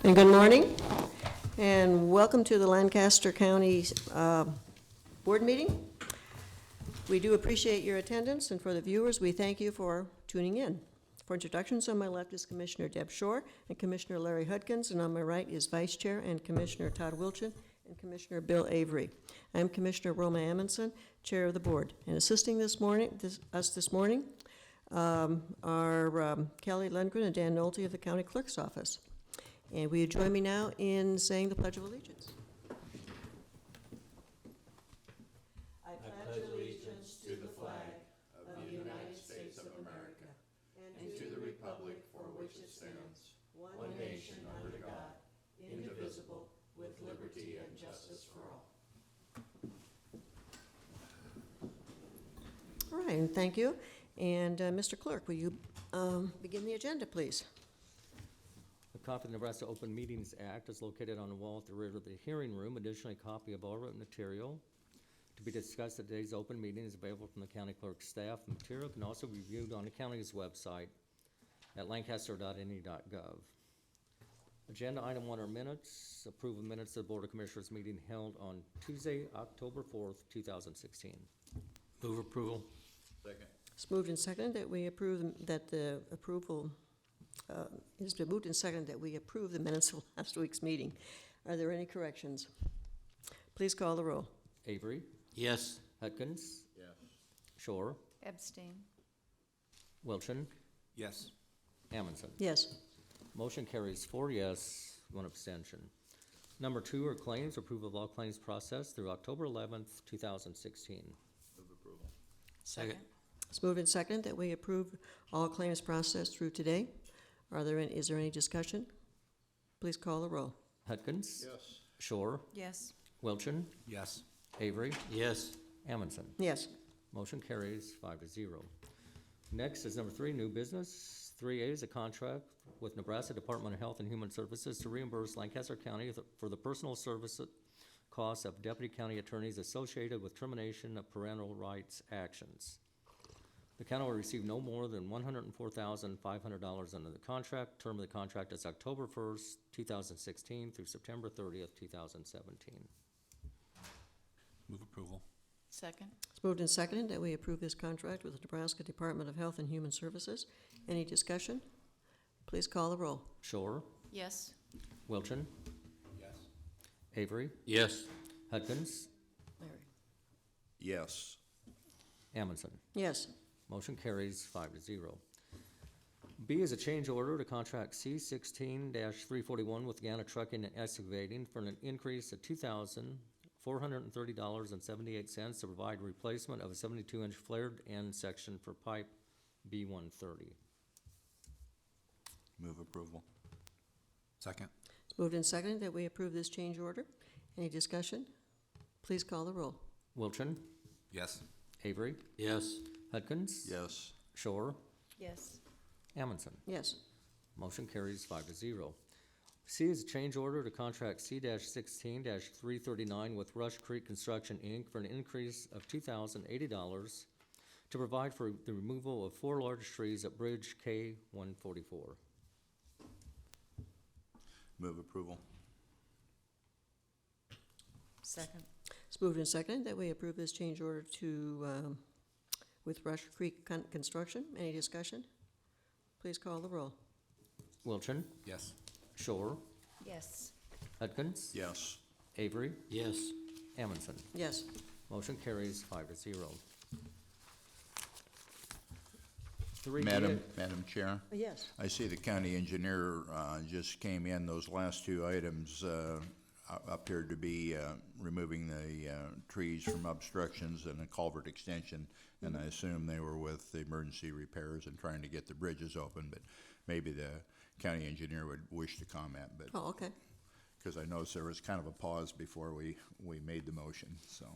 And good morning, and welcome to the Lancaster County Board Meeting. We do appreciate your attendance, and for the viewers, we thank you for tuning in. For introductions, on my left is Commissioner Deb Shore and Commissioner Larry Hudkins, and on my right is Vice Chair and Commissioner Todd Wilchin and Commissioner Bill Avery. I am Commissioner Roma Amundson, Chair of the Board, and assisting us this morning are Kelly Lundgren and Dan Nolte of the County Clerk's Office. And will you join me now in saying the Pledge of Allegiance? I pledge allegiance to the flag of the United States of America and to the republic for which it stands, one nation under God, indivisible, with liberty and justice for all. All right, and thank you. And Mr. Clerk, will you begin the agenda, please? A copy of the Nebraska Open Meetings Act is located on the wall at the rear of the hearing room. Additionally, a copy of all written material to be discussed at today's open meeting is available from the county clerk's staff. The material can also be viewed on the county's website at lancaster.ne.gov. Agenda item 1 are minutes. Approval of minutes of the Board of Commissioners meeting held on Tuesday, October 4th, 2016. Move approval. Second. It's moved and seconded that we approve that the approval. It's been moved and seconded that we approve the minutes of last week's meeting. Are there any corrections? Please call the roll. Avery, Yes. Hudkins, Yes. Shore, Abstain. Wilchin, Yes. Amundson. Yes. Motion carries 4 yes, 1 abstention. Number 2 are claims. Approval of all claims processed through October 11th, 2016. Move approval. Second. It's moved and seconded that we approve all claims processed through today. Is there any discussion? Please call the roll. Hudkins, Yes. Shore, Yes. Wilchin, Yes. Avery, Yes. Amundson. Yes. Motion carries 5-0. Next is number 3, new business. 3A is a contract with Nebraska Department of Health and Human Services to reimburse Lancaster County for the personal service costs of deputy county attorneys associated with termination of parental rights actions. The county will receive no more than $104,500 under the contract. Term of the contract is October 1st, 2016 through September 30th, 2017. Move approval. Second. It's moved and seconded that we approve this contract with the Nebraska Department of Health and Human Services. Any discussion? Please call the roll. Shore, Yes. Wilchin, Yes. Avery, Yes. Hudkins, Larry. Yes. Amundson. Yes. Motion carries 5-0. B is a change order to contract C16-341 with Gannett Trucking and Excavating for an increase of $2,430.78 to provide replacement of a 72-inch flared end section for pipe B130. Move approval. Second. It's moved and seconded that we approve this change order. Any discussion? Please call the roll. Wilchin, Yes. Avery, Yes. Hudkins, Yes. Shore, Yes. Amundson. Yes. Motion carries 5-0. C is a change order to contract C-16-339 with Rush Creek Construction, Inc. for an increase of $2,080 to provide for the removal of 4 large trees at Bridge K-144. Move approval. Second. It's moved and seconded that we approve this change order to, with Rush Creek Construction. Any discussion? Please call the roll. Wilchin, Yes. Shore, Yes. Hudkins, Yes. Avery, Yes. Amundson. Yes. Motion carries 5-0. 3D. Madam Chair, Yes. I see the county engineer just came in. Those last 2 items appeared to be removing the trees from obstructions and a culvert extension, and I assume they were with the emergency repairs and trying to get the bridges open, but maybe the county engineer would wish to comment, but Oh, okay. because I noticed there was kind of a pause before we made the motion, so.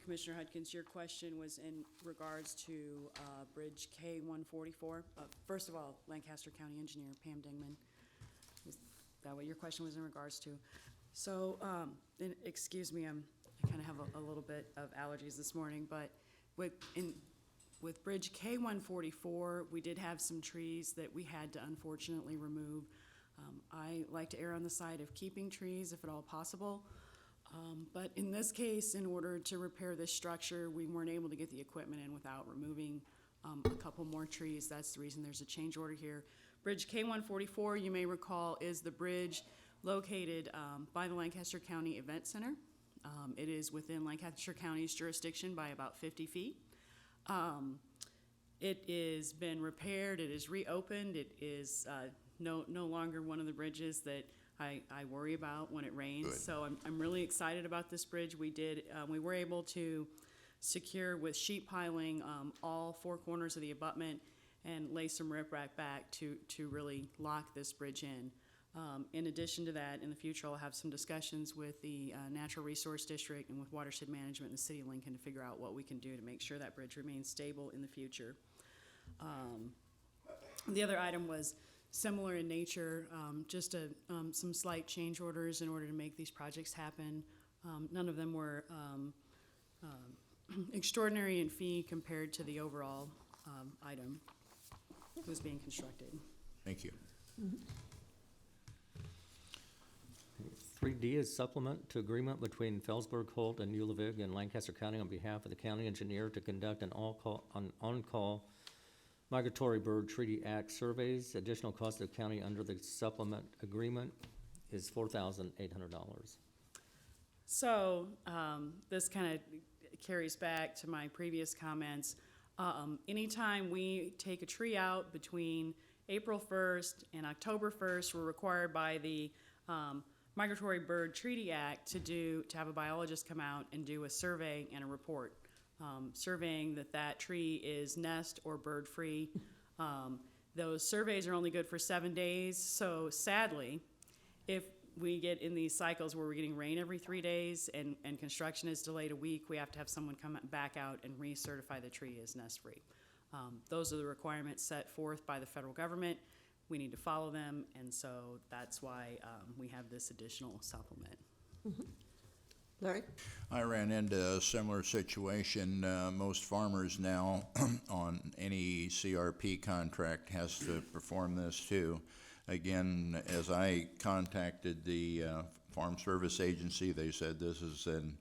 Commissioner Hudkins, your question was in regards to Bridge K-144. First of all, Lancaster County Engineer Pam Dingman. Is that what your question was in regards to? So, and excuse me, I kind of have a little bit of allergies this morning, but with Bridge K-144, we did have some trees that we had to unfortunately remove. I like to err on the side of keeping trees if at all possible. But in this case, in order to repair this structure, we weren't able to get the equipment in without removing a couple more trees. That's the reason there's a change order here. Bridge K-144, you may recall, is the bridge located by the Lancaster County Event Center. It is within Lancaster County's jurisdiction by about 50 feet. It is been repaired, it is reopened, it is no longer one of the bridges that I worry about when it rains. Good. So I'm really excited about this bridge. We were able to secure with sheet piling all four corners of the abutment and lay some riprap back to really lock this bridge in. In addition to that, in the future, I'll have some discussions with the Natural Resource District and with Watershed Management in the City of Lincoln to figure out what we can do to make sure that bridge remains stable in the future. The other item was similar in nature, just some slight change orders in order to make these projects happen. None of them were extraordinary in fee compared to the overall item that was being constructed. Thank you. 3D is supplement to agreement between Felsberg, Holt, and Ullvig in Lancaster County on behalf of the county engineer to conduct an on-call Migratory Bird Treaty Act surveys. Additional cost of the county under the supplement agreement is $4,800. So this kind of carries back to my previous comments. Anytime we take a tree out between April 1st and October 1st, we're required by the Migratory Bird Treaty Act to have a biologist come out and do a survey and a report, surveying that tree is nest or bird free. Those surveys are only good for 7 days, so sadly, if we get in these cycles where we're getting rain every 3 days and construction is delayed a week, we have to have someone come back out and recertify the tree as nest free. Those are the requirements set forth by the federal government. We need to follow them, and so that's why we have this additional supplement. Larry? I ran into a similar situation. Most farmers now on any CRP contract has to perform this too. Again, as I contacted the Farm Service Agency, they said this is an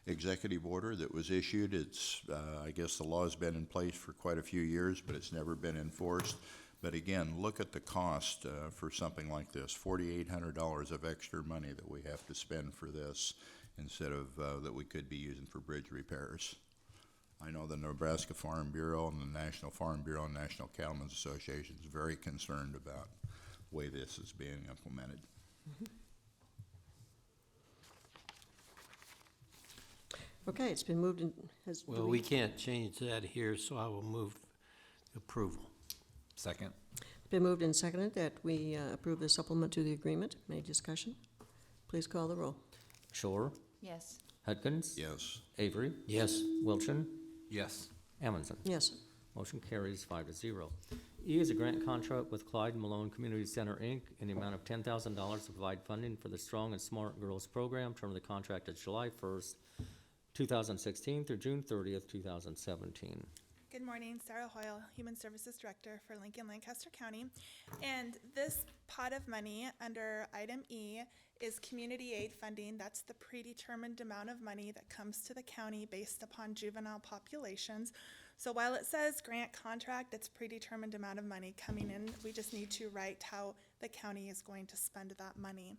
executive order that was issued. It's, I guess the law has been in place for quite a few years, but it's never been enforced. But again, look at the cost for something like this, $4,800 of extra money that we have to spend for this instead of that we could be using for bridge repairs. I know the Nebraska Farm Bureau and the National Farm Bureau and National Cattlemen's Association is very concerned about the way this is being implemented. Okay, it's been moved and Well, we can't change that here, so I will move approval. Second. It's been moved and seconded that we approve the supplement to the agreement. Any discussion? Please call the roll. Shore, Yes. Hudkins, Yes. Avery, Yes. Wilchin, Yes. Amundson. Yes. Motion carries 5-0. E is a grant contract with Clyde Malone Community Center, Inc. in the amount of $10,000 to provide funding for the Strong and Smart Girls Program. Term of the contract is July 1st, 2016 through June 30th, 2017. Good morning, Sarah Hoyle, Human Services Director for Lincoln Lancaster County. And this pot of money under item E is community aid funding. That's the predetermined amount of money that comes to the county based upon juvenile populations. So while it says grant contract, it's predetermined amount of money coming in. We just need to write how the county is going to spend that money.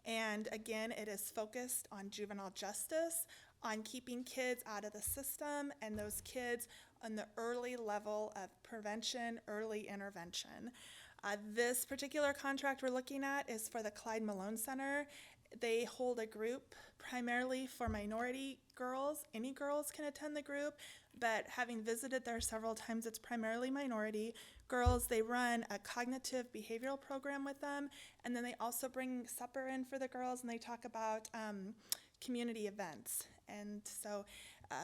And again, it is focused on juvenile justice, on keeping kids out of the system and those kids on the early level of prevention, early intervention. This particular contract we're looking at is for the Clyde Malone Center. They hold a group primarily for minority girls. Any girls can attend the group, but having visited there several times, it's primarily minority girls. They run a cognitive behavioral program with them, and then they also bring supper in for the girls, and they talk about community events. And so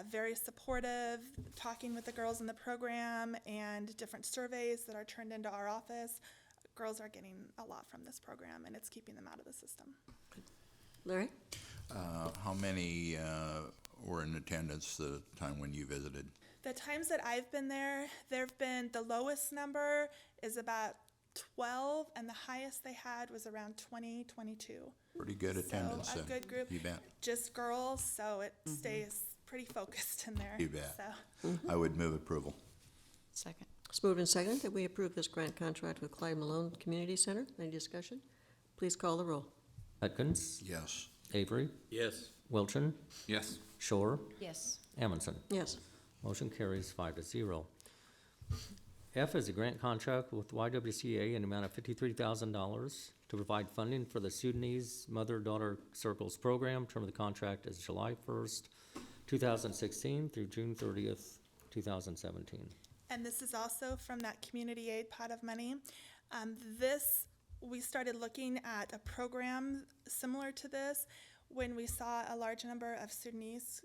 very supportive, talking with the girls in the program and different surveys that are turned into our office. Girls are getting a lot from this program, and it's keeping them out of the system. Larry? How many were in attendance the time when you visited? The times that I've been there've been, the lowest number is about 12, and the highest they had was around 20, 22. Pretty good attendance So a then. good group. You bet. Just girls, so it stays pretty focused in there. You bet. So, I would move approval. Second. It's moved and seconded that we approve this grant contract with Clyde Malone Community Center. Any discussion? Please call the roll. Hudkins, Yes. Avery, Yes. Wilchin, Yes. Shore, Yes. Amundson. Yes. Motion carries 5-0. F is a grant contract with YWCA in the amount of $53,000 to provide funding for the Sudanese Mother-Daughter Circles Program. Term of the contract is July 1st, 2016 through June 30th, 2017. and this is also from that community aid pot of money. We started looking at a program similar to this when we saw a large number of Sudanese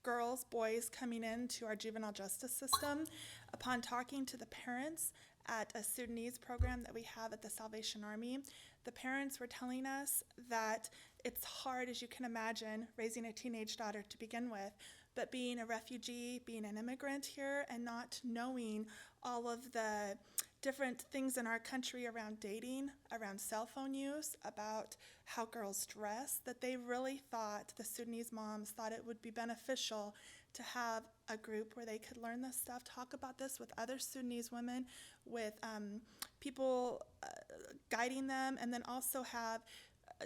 girls, boys coming into our juvenile justice system. Upon talking to the parents at a Sudanese program that we have at the Salvation Army, the parents were telling us that it's hard, as you can imagine, raising a teenage daughter to begin with, but being a refugee, being an immigrant here, and not knowing all of the different things in our country around dating, around cell phone use, about how girls dress, that they really thought, the Sudanese moms thought it would be beneficial to have a group where they could learn this stuff, talk about this with other Sudanese women, with people guiding them, and then also have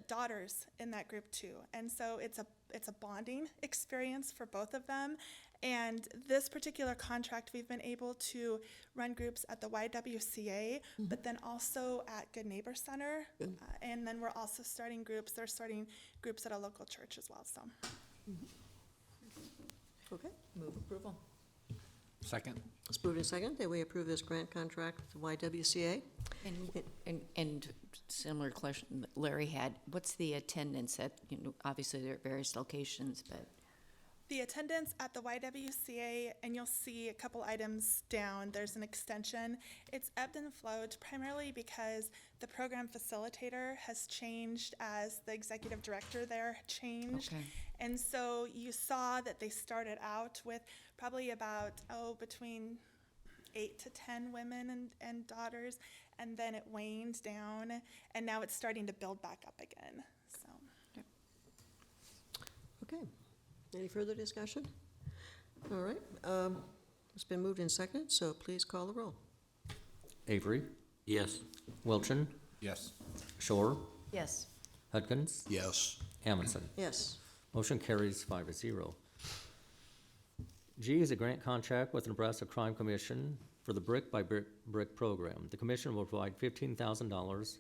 daughters in that group too. And so it's a bonding experience for both of them. And this particular contract, we've been able to run groups at the YWCA, but then also at Good Neighbor Center. And then we're also starting groups. They're starting groups at a local church as well. So Okay. Move approval. Second? It's moved and seconded that we approve this grant contract with YWCA. And similar question that Larry had, what's the attendance at, obviously there are various locations, but the attendance at the YWCA, and you'll see a couple items down, there's an extension. It's ebbed and flowed primarily because the program facilitator has changed as the executive director there changed. Okay. And so you saw that they started out with probably about, between 8 to 10 women and daughters, and then it waned down, and now it's starting to build back up again, so. Okay. Any further discussion? All right. It's been moved and seconded, so please call the roll. Avery, Yes. Wilchin, Yes. Shore, yes. Hudkins, Yes. Amundson. Yes. Motion carries 5-0. G is a grant contract with the Nebraska Crime Commission for the Brick by Brick program. The commission will provide $15,000,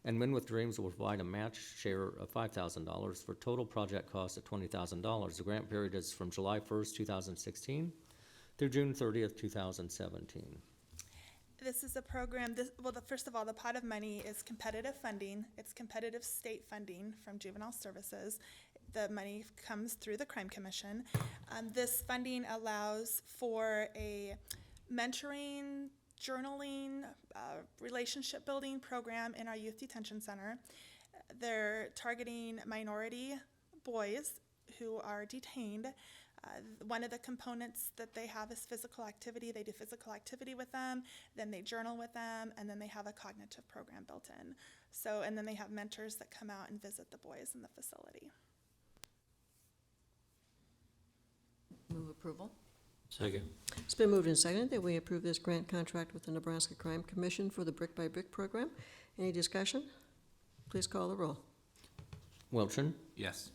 and Men with Dreams will provide a match share of $5,000 for total project cost of $20,000. The grant period is from July 1st, 2016 through June 30th, 2017. This is a program, first of all, the pot of money is competitive funding. It's competitive state funding from Juvenile Services. The money comes through the Crime Commission. This funding allows for a mentoring, journaling, relationship building program in our youth detention center. They're targeting minority boys who are detained. One of the components that they have is physical activity. They do physical activity with them, then they journal with them, and then they have a cognitive program built in. So, and then they have mentors that come out and visit the boys in the facility. Move approval. Second. It's been moved and seconded that we approve this grant contract with the Nebraska Crime Commission for the Brick by Brick program. Any discussion? Please call the roll. Wilchin, Yes.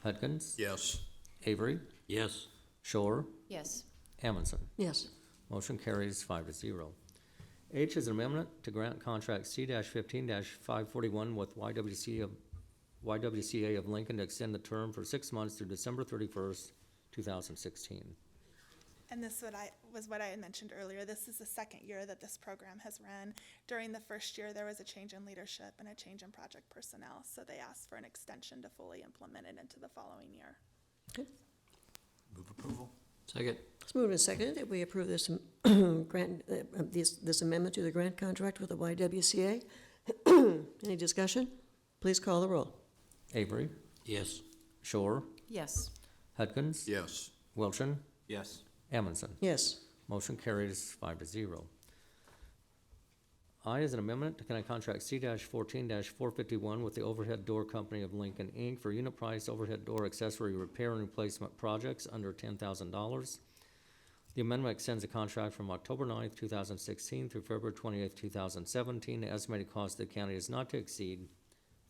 Hudkins, Yes. Avery, Yes. Shore, Yes. Amundson. Yes. Motion carries 5-0. H is an amendment to grant contract C-15-541 with YWCA of Lincoln to extend the term for 6 months through December 31st, 2016. And this was what I had mentioned earlier. This is the second year that this program has run. During the first year, there was a change in leadership and a change in project personnel, so they asked for an extension to fully implement it into the following year. Move approval? Second. It's moved and seconded that we approve this grant, this amendment to the grant contract with the YWCA. Any discussion? Please call the roll. Avery, Yes. Shore, Yes. Hudkins, Yes. Wilchin, Yes. Amundson. Yes. Motion carries 5-0. I is an amendment to County Contract C-14-451 with the Overhead Door Company of Lincoln, Inc. for unit price overhead door accessory repair and replacement projects under $10,000. The amendment extends the contract from October 9th, 2016 through February 28th, 2017. The estimated cost of the county is not to exceed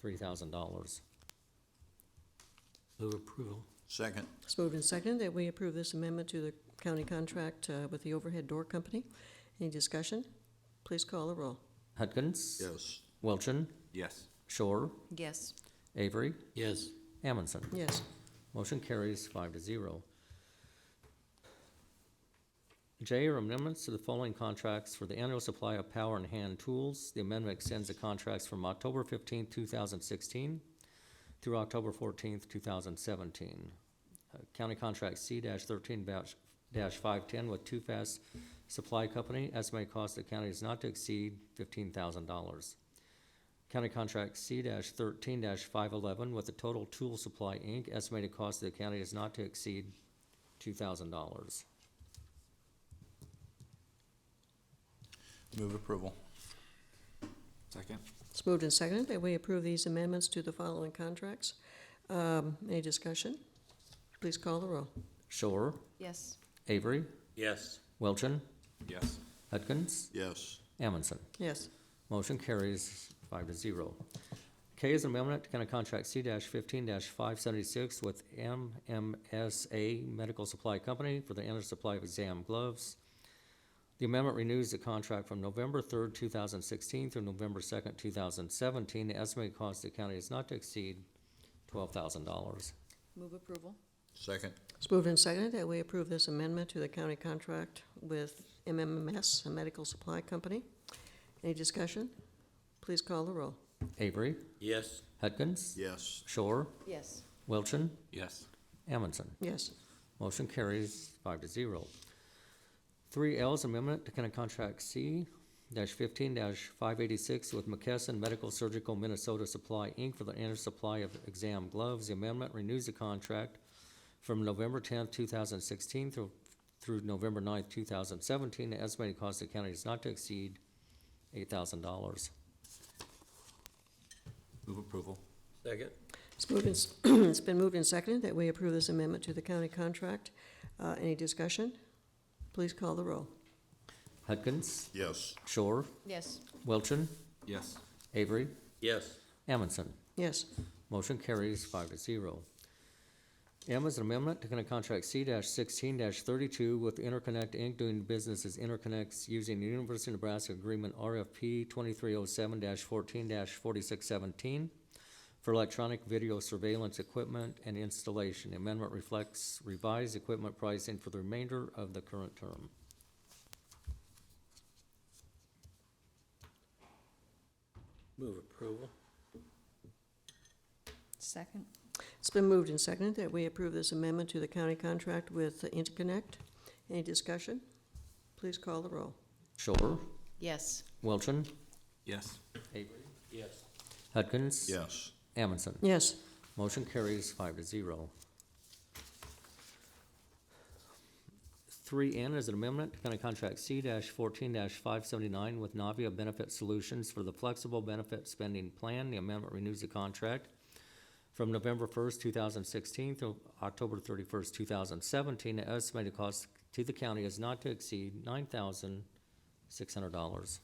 $3,000. Move approval. Second. It's moved and seconded that we approve this amendment to the county contract with the Overhead Door Company. Any discussion? Please call the roll. Hudkins? Yes. Wilchin? Yes. Shore? Yes. Avery? Yes. Amundson? Yes. Motion carries 5-0. J are amendments to the following contracts for the annual supply of power and hand tools. The amendment extends the contracts from October 15th, 2016 through October 14th, 2017. County Contract C-13-510 with Too Fast Supply Company. Estimated cost of the county is not to exceed $15,000. County Contract C-13-511 with the Total Tool Supply, Inc. Estimated cost of the county is not to exceed $2,000. Move approval. Second. It's moved and seconded that we approve these amendments to the following contracts. Any discussion? Please call the roll. Shore? Yes. Avery? Yes. Wilchin? Yes. Hudkins? Yes. Amundson? Yes. Motion carries 5-0. K is an amendment to County Contract C-15-576 with MMSA Medical Supply Company for the annual supply of exam gloves. The amendment renews the contract from November 3rd, 2016 through November 2nd, 2017. The estimated cost of the county is not to exceed $12,000. Move approval. Second. It's moved and seconded that we approve this amendment to the county contract with MMS, a medical supply company. Any discussion? Please call the roll. Avery? Yes. Hudkins? Yes. Shore? Yes. Wilchin? Yes. Amundson? Yes. Motion carries 5-0. 3L is amendment to County Contract C-15-586 with McKesson Medical Surgical Minnesota Supply, Inc. for the annual supply of exam gloves. The amendment renews the contract from November 10th, 2016 through November 9th, 2017. The estimated cost of the county is not to exceed $8,000. Move approval. Second. It's moved and, it's been moved and seconded that we approve this amendment to the county contract. Any discussion? Please call the roll. Hudkins? Yes. Shore? Yes. Wilchin? Yes. Avery? Yes. Amundson? Yes. Motion carries 5-0. M is an amendment to County Contract C-16-32 with Interconnect, Inc. doing business as Interconnects using the University of Nebraska Agreement RFP 2307-14-4617 for electronic video surveillance equipment and installation. The amendment reflects revised equipment pricing for the remainder of the current term. Move approval. Second. It's been moved and seconded that we approve this amendment to the county contract with Interconnect. Any discussion? Please call the roll. Shore? Yes. Wilchin? Yes. Avery? Yes. Hudkins? Yes. Amundson? Yes. Motion carries 5-0. 3N is an amendment to County Contract C-14-579 with Navia Benefit Solutions for the Flexible Benefit Spending Plan. The amendment renews the contract from November 1st, 2016 through October 31st, 2017. The estimated cost to the county is not to exceed $9,600.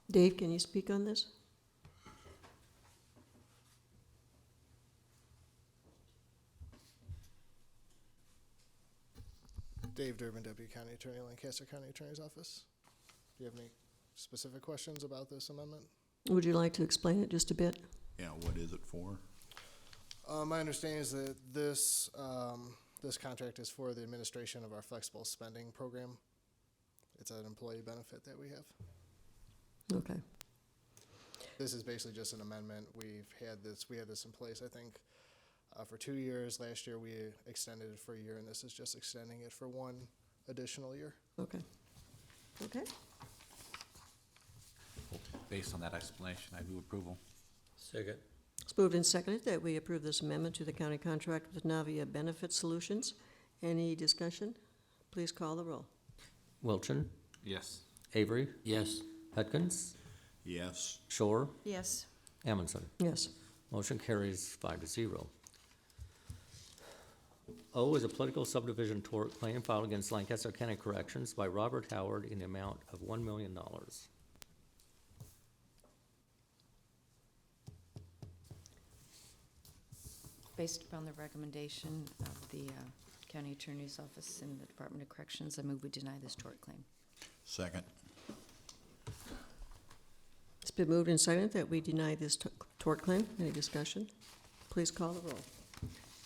Dave, can you speak on this? Dave Durbin, Deputy County Attorney, Lancaster County Attorney's Office. Do you have any specific questions about this amendment? Would you like to explain it just a bit? Yeah, what is it for? My understanding is that this contract is for the administration of our flexible spending program. It's an employee benefit that we have. Okay. This is basically just an amendment. We had this in place, I think, for 2 years. Last year, we extended it for a year, and this is just extending it for one additional year. Okay. Okay, Based on that explanation, I move approval. Second. it's moved and seconded that we approve this amendment to the county contract with Navia Benefit Solutions. Any discussion? Please call the roll. Wilchin, Yes. Avery, Yes. Hudkins, Yes. Shore, Yes. Amundson. Yes. Motion carries 5-0. O is a political subdivision tort claim filed against Lancaster County Corrections by Robert Howard in the amount of $1 million. Based upon the recommendation of the County Attorney's Office and the Department of Corrections, I move we deny this tort claim. Second. It's been moved and seconded that we deny this tort claim. Any discussion? Please call the roll.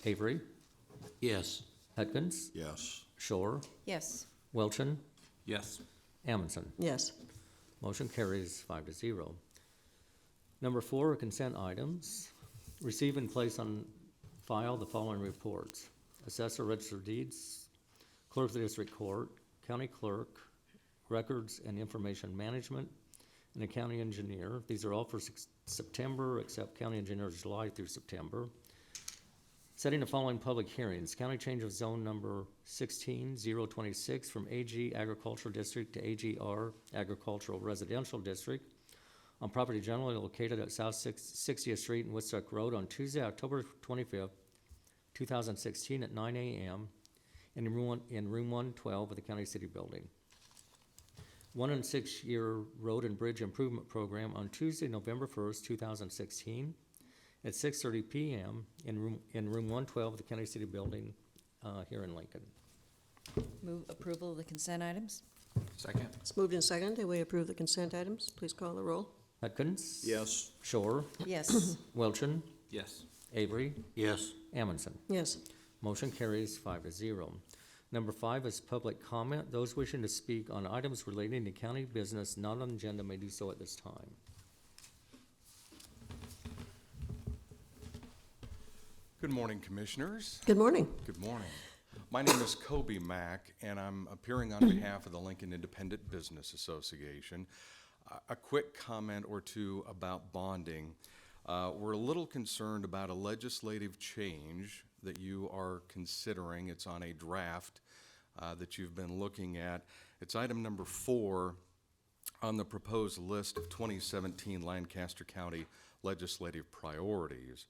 Avery, Yes. Hudkins, Yes. Shore, Yes. Wilchin, Yes. Amundson. Yes. Motion carries 5-0. Number 4 are consent items. Receive and place on file the following reports: Assessor Register of Deeds, Clerk of the District Court, County Clerk, Records and Information Management, and a County Engineer. These are all for September, except County Engineer's July through September. Setting the following public hearings: county change of zone number 16026 from AG Agricultural District to AGR Agricultural Residential District on property generally located at South 60th Street and Woodstock Road on Tuesday, October 25th, 2016 at 9 a.m. in room 112 of the County City Building. 1 and 6 year road and bridge improvement program on Tuesday, November 1st, 2016 at 6:30 p.m. in room 112 of the County City Building here in Lincoln. Move approval of the consent items? Second. It's moved and seconded that we approve the consent items. Please call the roll. Hudkins? Yes. Shore? Yes. Wilchin? Yes. Avery? Yes. Amundson. Yes. Motion carries 5-0. Number 5 is public comment. Those wishing to speak on items relating to county business not on the agenda may do so at this time. Good morning, Commissioners. Good morning. Good morning. My name is Kobe Mack, and I'm appearing on behalf of the Lincoln Independent Business Association. A quick comment or two about bonding. We're a little concerned about a legislative change that you are considering. It's on a draft that you've been looking at. It's item number 4 on the proposed list of 2017 Lancaster County legislative priorities.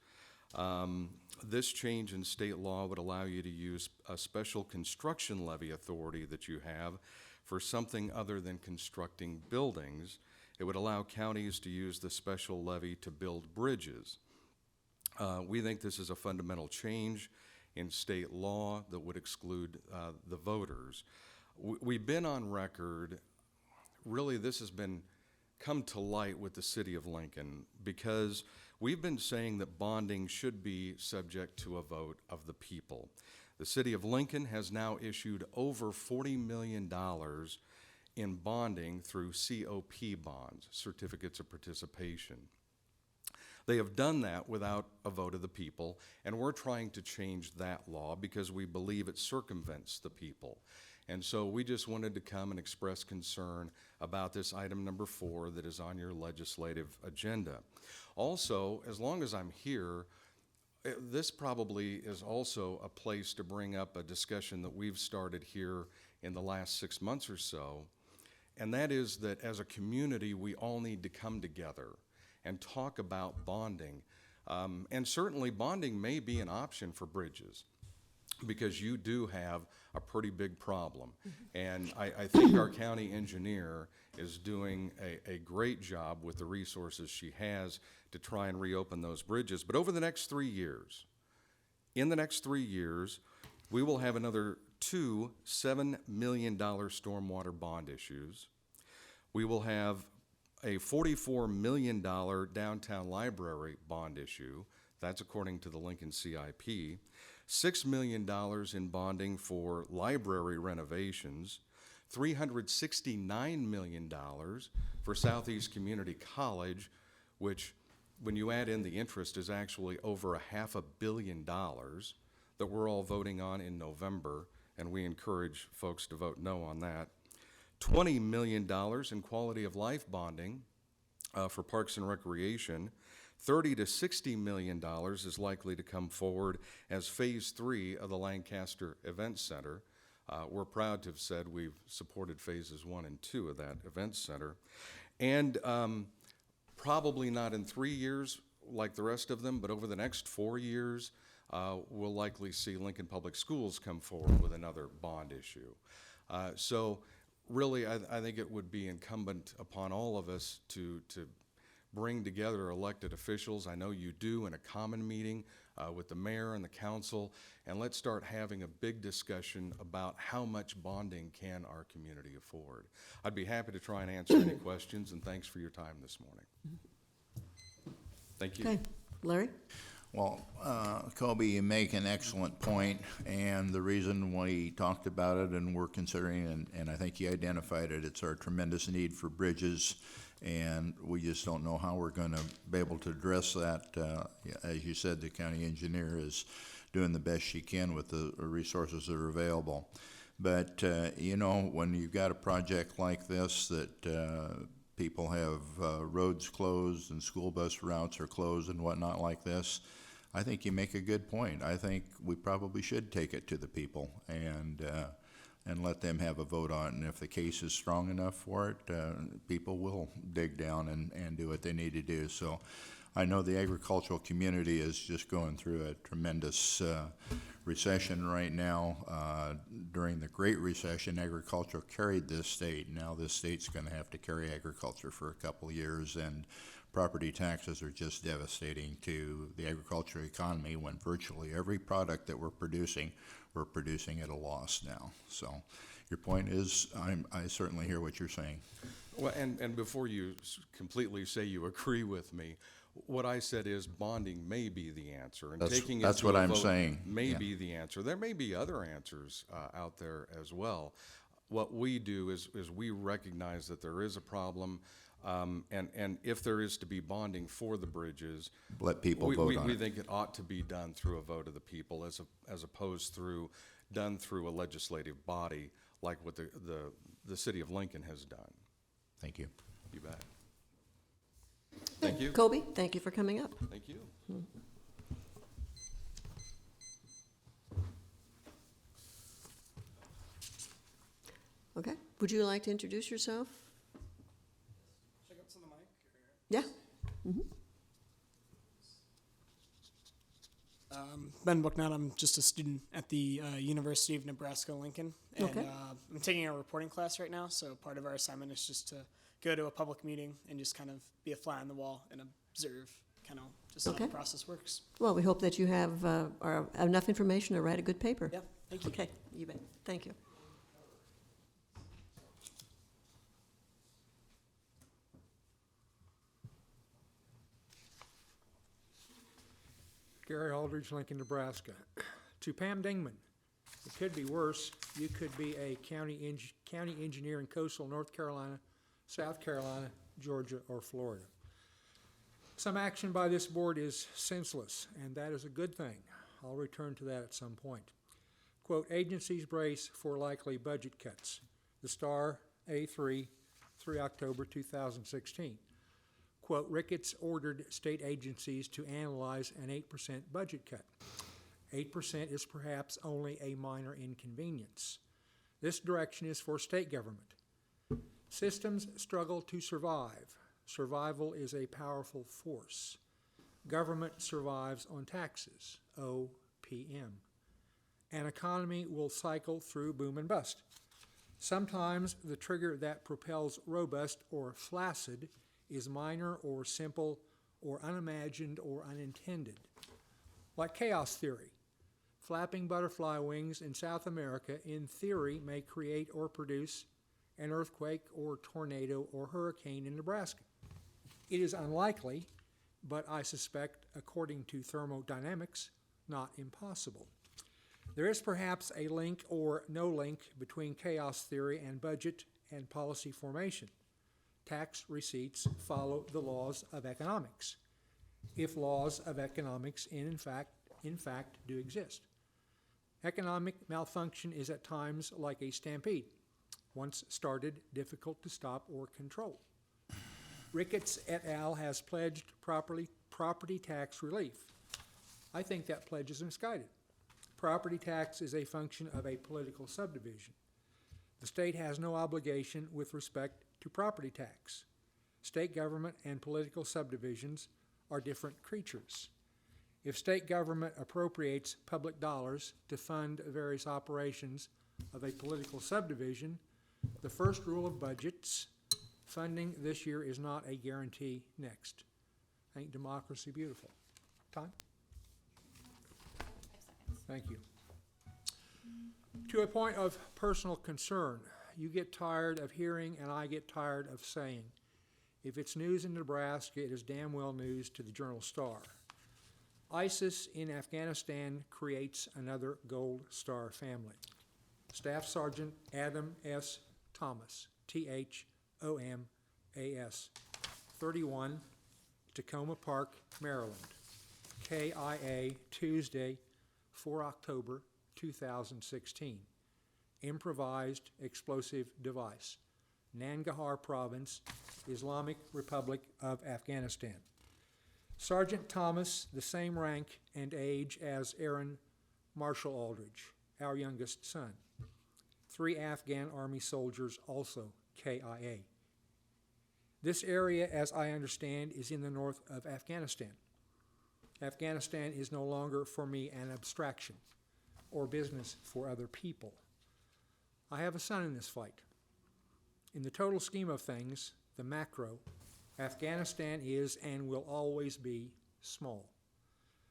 This change in state law would allow you to use a special construction levy authority that you have for something other than constructing buildings. It would allow counties to use the special levy to build bridges. We think this is a fundamental change in state law that would exclude the voters. We've been on record, really this has been come to light with the city of Lincoln because we've been saying that bonding should be subject to a vote of the people. The city of Lincoln has now issued over $40 million in bonding through COP bonds, certificates of participation. They have done that without a vote of the people, and we're trying to change that law because we believe it circumvents the people. And so we just wanted to come and express concern about this item number 4 that is on your legislative agenda. Also, as long as I'm here, this probably is also a place to bring up a discussion that we've started here in the last 6 months or so, and that is that as a community, we all need to come together and talk about bonding. And certainly bonding may be an option for bridges because you do have a pretty big problem. And I think our county engineer is doing a great job with the resources she has to try and reopen those bridges. But over the next 3 years, in the next 3 years, we will have another 2 $7 million stormwater bond issues. We will have a $44 million downtown library bond issue. That's according to the Lincoln CIP. $6 million in bonding for library renovations. $369 million for Southeast Community College, which, when you add in the interest, is actually over $500 million that we're all voting on in November, and we encourage folks to vote no on that. $20 million in quality of life bonding for Parks and Recreation. $30 to $60 million is likely to come forward as Phase 3 of the Lancaster Event Center. We're proud to have said we've supported Phases 1 and 2 of that event center. And probably not in 3 years like the rest of them, but over the next 4 years, we'll likely see Lincoln Public Schools come forward with another bond issue. So really, I think it would be incumbent upon all of us to bring together elected officials. I know you do in a common meeting with the mayor and the council, and let's start having a big discussion about how much bonding can our community afford. I'd be happy to try and answer any questions, and thanks for your time this morning. Thank you. Okay, Larry? Well, Kobe, you make an excellent point, and the reason we talked about it and we're considering, and I think you identified it, it's our tremendous need for bridges, and we just don't know how we're going to be able to address that. As you said, the county engineer is doing the best she can with the resources that are available. But, you know, when you've got a project like this that people have roads closed and school bus routes are closed and whatnot like this, I think you make a good point. I think we probably should take it to the people and let them have a vote on it. And if the case is strong enough for it, people will dig down and do what they need to do. So I know the agricultural community is just going through a tremendous recession right now. During the Great Recession, agriculture carried this state. Now this state's going to have to carry agriculture for a couple of years, and property taxes are just devastating to the agricultural economy when virtually every product that we're producing at a loss now. So your point is, I certainly hear what you're saying. Well, and before you completely say you agree with me, what I said is bonding may be the answer, and taking it That's to what a I'm vote saying. may Yeah. be the answer. There may be other answers out there as well. What we do is we recognize that there is a problem, and if there is to be bonding for the bridges, Let people vote on we it. think it ought to be done through a vote of the people as opposed done through a legislative body like what the city of Lincoln has done. Thank you. You bet. Thank you. Kobe, thank you for coming up. Thank you. Okay, would you like to introduce yourself? Yeah. Ben Bucknott, I'm just a student at the University of Nebraska-Lincoln. And Okay. I'm taking a reporting class right now, so part of our assignment is just to go to a public meeting and just kind of be a fly on the wall and observe kind of just how Okay. the process works. Well, we hope that you have enough information to write a good paper. Yeah, thank you. Okay, you bet. Thank you. Gary Aldridge, Lincoln, Nebraska. To Pam Dingman, it could be worse. You could be a county engineer in coastal North Carolina, South Carolina, Georgia, or Florida. Some action by this board is senseless, and that is a good thing. I'll return to that at some point. Quote, agencies brace for likely budget cuts. The Star, A3, 3 October 2016. Quote, Ricketts ordered state agencies to analyze an 8% budget cut. 8% is perhaps only a minor inconvenience. This direction is for state government. Systems struggle to survive. Survival is a powerful force. Government survives on taxes, OPM. An economy will cycle through boom and bust. Sometimes the trigger that propels robust or flaccid is minor or simple or unimagined or unintended. Like chaos theory, flapping butterfly wings in South America in theory may create or produce an earthquake or tornado or hurricane in Nebraska. It is unlikely, but I suspect, according to thermodynamics, not impossible. There is perhaps a link or no link between chaos theory and budget and policy formation. Tax receipts follow the laws of economics, if laws of economics in fact do exist. Economic malfunction is at times like a stampede. once started, difficult to stop or control. Ricketts et al. Has pledged property tax relief. I think that pledge is misguided. Property tax is a function of a political subdivision. The state has no obligation with respect to property tax. State government and political subdivisions are different creatures. If state government appropriates public dollars to fund various operations of a political subdivision, the first rule of budgets, funding this year is not a guarantee next. Ain't democracy beautiful? Time? Thank you. To a point of personal concern, you get tired of hearing and I get tired of saying, if it's news in Nebraska, it is damn well news to the Journal-Star. ISIS in Afghanistan creates another Gold Star family. Staff Sergeant Adam S. Thomas, Thomas, 31, Tacoma Park, Maryland. KIA, Tuesday, 4 October 2016. Improvised explosive device. Nangarhar Province, Islamic Republic of Afghanistan. Sergeant Thomas, the same rank and age as Aaron Marshall Aldridge, our youngest son. 3 Afghan Army soldiers, also KIA. This area, as I understand, is in the north of Afghanistan. Afghanistan is no longer for me an abstraction or business for other people. I have a son in this fight. In the total scheme of things, the macro, Afghanistan is and will always be small.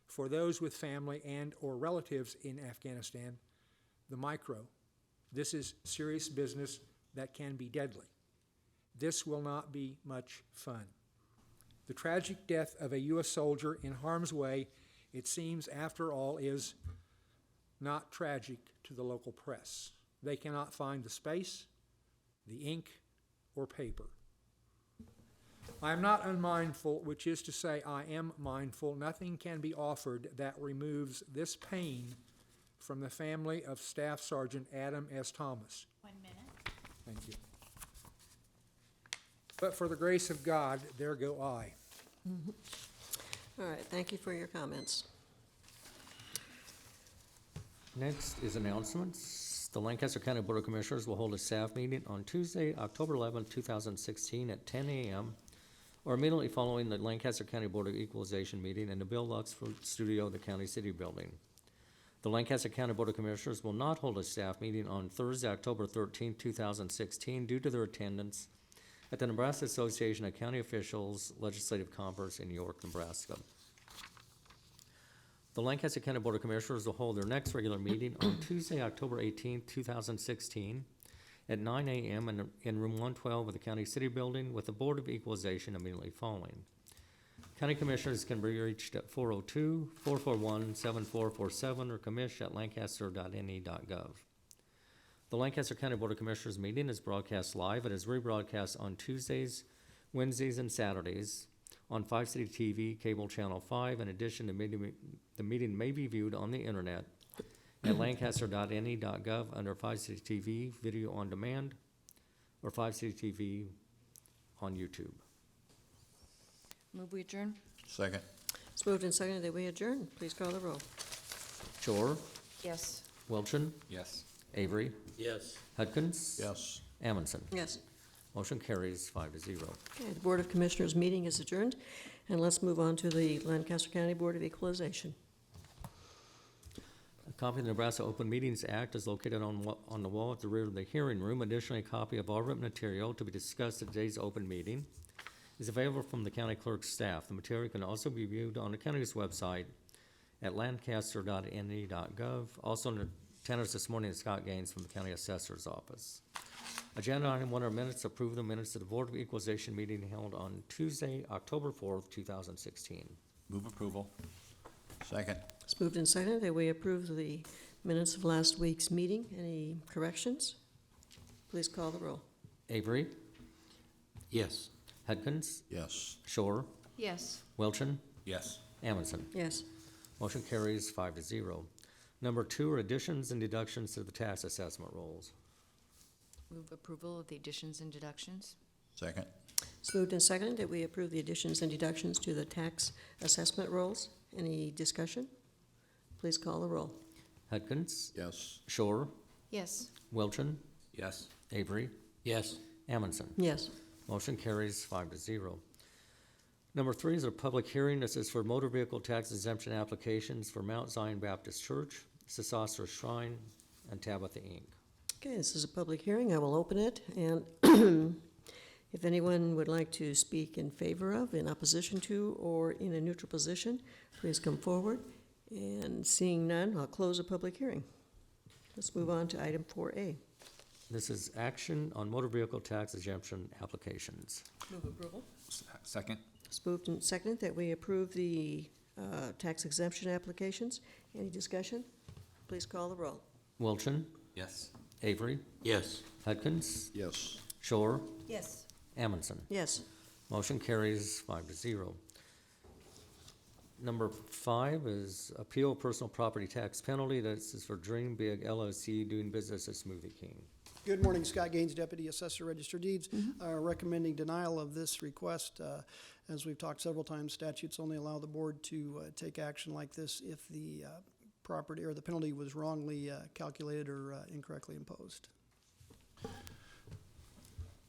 For those with family and or relatives in Afghanistan, the micro, this is serious business that can be deadly. This will not be much fun. The tragic death of a U.S. soldier in harm's way, it seems, after all, is not tragic to the local press. They cannot find the space, the ink, or paper. I am not unmindful, which is to say I am mindful. Nothing can be offered that removes this pain from the family of Staff Sergeant Adam S. Thomas. 1 minute. Thank you. But for the grace of God, there go I. All right, thank you for your comments. Next is announcements. The Lancaster County Board of Commissioners will hold a staff meeting on Tuesday, October 11, 2016 at 10 a.m. or immediately following the Lancaster County Board of Equalization meeting in the Bill Luxford Studio of the County City Building. The Lancaster County Board of Commissioners will not hold a staff meeting on Thursday, October 13, 2016 due to their attendance at the Nebraska Association of County Officials Legislative Conference in York, Nebraska. The Lancaster County Board of Commissioners will hold their next regular meeting on Tuesday, October 18, 2016 at 9 a.m. in room 112 of the County City Building with the Board of Equalization immediately following. County Commissioners can be reached at 402-441-7447 or commish@lancaster.ne.gov. The Lancaster County Board of Commissioners meeting is broadcast live. It is rebroadcast on Tuesdays, Wednesdays, and Saturdays on 5 City TV, Cable Channel 5. In addition, the meeting may be viewed on the internet at lancaster.ne.gov under 5 City TV, Video on Demand, or 5 City TV on YouTube. Move we adjourn? Second. It's moved and seconded that we adjourn. Please call the roll. Shore, Yes. Wilchin, Yes. Avery, Yes. Hudkins. Yes. Amundson. Yes. Motion carries 5-0. Okay, the Board of Commissioners meeting is adjourned, and let's move on to the Lancaster County Board of Equalization. A copy of the Nebraska Open Meetings Act is located on the wall at the rear of the hearing room. Additionally, a copy of all written material to be discussed at today's open meeting is available from the county clerk's staff. The material can also be viewed on the county's website at lancaster.ne.gov. Also in attendance this morning is Scott Gaines from the county assessor's office. Agenda item 1 are minutes. Approve the minutes of the Board of Equalization meeting held on Tuesday, October 4th, 2016. Move approval. Second. It's moved and seconded that we approve the minutes of last week's meeting. Any corrections? Please call the roll. Avery, Yes. Hudkins, Yes. Shore, Yes. Wilchin, Yes. Amundson. Yes. Motion carries 5-0. Number 2 are additions and deductions to the tax assessment rolls. Move approval of the additions and deductions? Second? It's moved and seconded that we approve the additions and deductions to the tax assessment rolls. Any discussion? Please call the roll. Hudkins, Yes. Shore, Yes. Wilchin, Yes. Avery, Yes. Amundson. Yes. Motion carries 5-0. Number 3 is a public hearing. This is for motor vehicle tax exemption applications for Mount Zion Baptist Church, Sesostris Shrine, and Tabitha Inc. Okay, this is a public hearing. I will open it, and if anyone would like to speak in favor of, in opposition to, or in a neutral position, please come forward. And seeing none, I'll close the public hearing. Let's move on to item 4A. This is action on motor vehicle tax exemption applications. Move approval? Second? It's moved and seconded that we approve the tax exemption applications. Any discussion? Please call the roll. Wilchin, Yes. Avery, Yes. Hudkins, Yes. Shore, Yes. Amundson. Yes. Motion carries 5-0. Number 5 is appeal personal property tax penalty. This is for Dream Big LLC doing business as Smoothie King. Good morning, Scott Gaines, Deputy Assessor, Register Deeds. Recommending denial of this request. As we've talked several times, statutes only allow the board to take action like this if the property or the penalty was wrongly calculated or incorrectly imposed.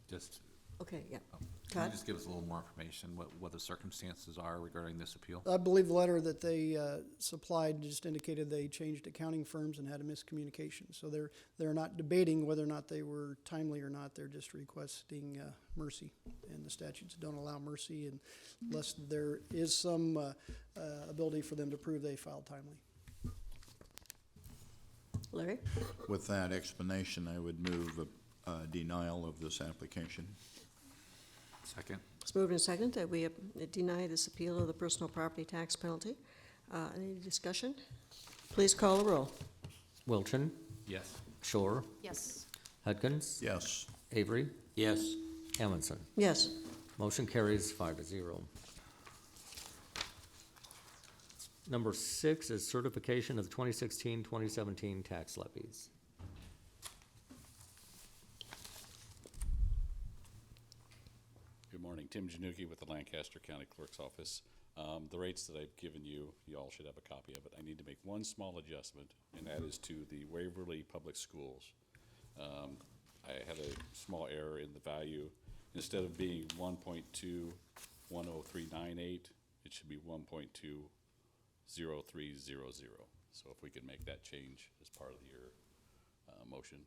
Just, Okay, yeah. can you Todd? just give us a little more information, what the circumstances are regarding this appeal? I believe the letter that they supplied just indicated they changed accounting firms and had a miscommunication. So they're not debating whether or not they were timely or not. They're just requesting mercy. And the statutes don't allow mercy unless there is some ability for them to prove they filed timely. Larry? With that explanation, I would move a denial of this application. Second? It's moved and seconded that we deny this appeal of the personal property tax penalty. Any discussion? Please call the roll. Wilchin, Yes. Shore, Yes. Hudkins, Yes. Avery, Yes. Amundson. Yes. Motion carries 5-0. Number 6 is certification of the 2016-2017 tax levies. Good morning, Tim Januki with the Lancaster County Clerk's Office. The rates that I've given you, you all should have a copy of it. I need to make one small adjustment, and that is to the Waverly Public Schools. I had a small error in the value. Instead of being 1.210398, it should be 1.20300. So if we could make that change as part of your motion.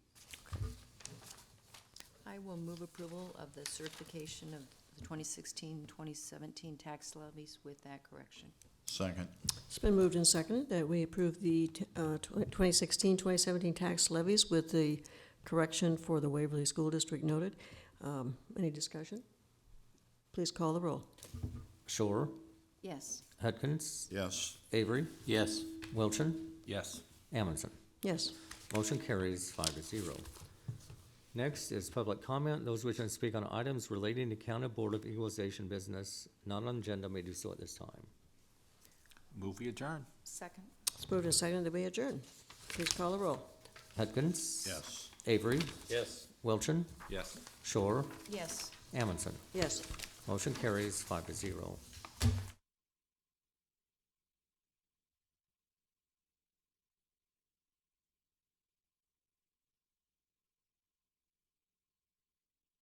I will move approval of the certification of the 2016-2017 tax levies with that correction. Second? It's been moved and seconded that we approve the 2016-2017 tax levies with the correction for the Waverly School District noted. Any discussion? Please call the roll. Shore, Yes. Hudkins, Yes. Avery, Yes. Wilchin, Yes. Amundson. Yes. Motion carries 5-0. Next is public comment. Those wishing to speak on items relating to County Board of Equalization business not on agenda may do so at this time. Move we adjourn. Second. It's moved and seconded that we adjourn. Please call the roll. Hudkins. Yes. Avery, Yes. Wilchin, Yes. Shore, Yes. Amundson. Yes. Motion carries 5-0.